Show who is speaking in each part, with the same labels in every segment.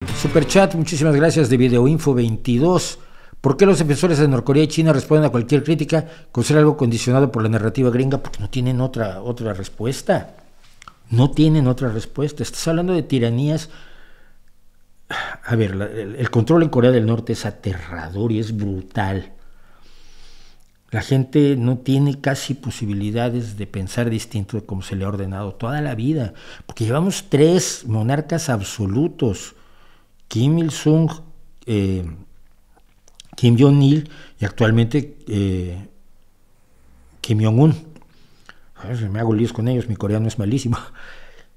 Speaker 1: Superchat, muchísimas gracias de Videoinfo 22. ¿Por qué los defensores de Norcorea y China responden a cualquier crítica con ser algo condicionado por la narrativa gringa? Porque no tienen otra respuesta. No tienen otra respuesta. Estás hablando de tiranías. A ver, el control en Corea del Norte es aterrador y es brutal. La gente no tiene casi posibilidades de pensar distinto de cómo se le ha ordenado toda la vida, porque llevamos 3 monarcas absolutos, Kim Il-sung, Kim Jong-il y actualmente Kim Jong-un. Me hago líos con ellos, mi coreano es malísimo.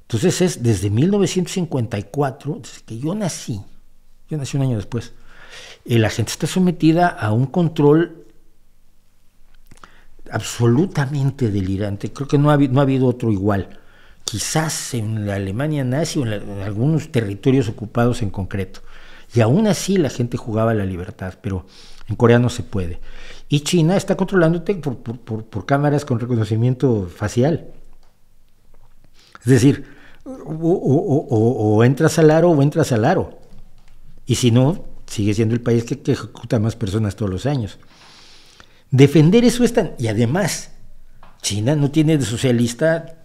Speaker 1: Entonces es desde 1954, desde que yo nací un año después, la gente está sometida a un control absolutamente delirante. Creo que no ha habido otro igual. Quizás en la Alemania nazi o en algunos territorios ocupados en concreto. Y aún así la gente jugaba a la libertad, pero en Corea no se puede. Y China está controlándote por cámaras con reconocimiento facial. Es decir, o entras al aro o entras al aro. Y si no, sigue siendo el país que ejecuta más personas todos los años. Defender eso es tan... Y además, China no tiene de socialista,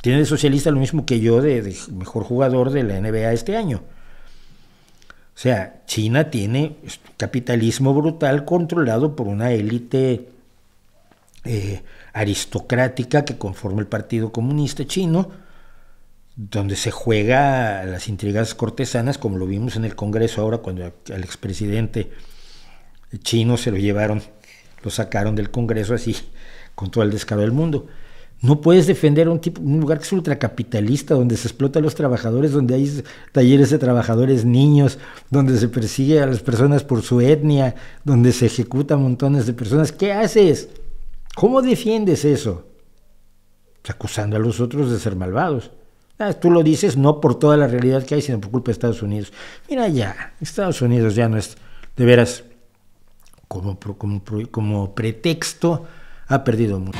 Speaker 1: tiene de socialista lo mismo que yo de mejor jugador de la NBA este año. O sea, China tiene capitalismo brutal controlado por una élite aristocrática que conforma el Partido Comunista Chino, donde se juega las intrigas cortesanas, como lo vimos en el Congreso ahora cuando al expresidente chino se lo llevaron, lo sacaron del Congreso así, con todo el descaro del mundo. No puedes defender un lugar que es ultracapitalista, donde se explota a los trabajadores, donde hay talleres de trabajadores niños, donde se persigue a las personas por su etnia, donde se ejecutan montones de personas. ¿Qué haces? ¿Cómo defiendes eso? Acusando a los otros de ser malvados. Tú lo dices no por toda la realidad que hay, sino por culpa de Estados Unidos. Mira ya, Estados Unidos ya no es, de veras, como pretexto, ha perdido mucho.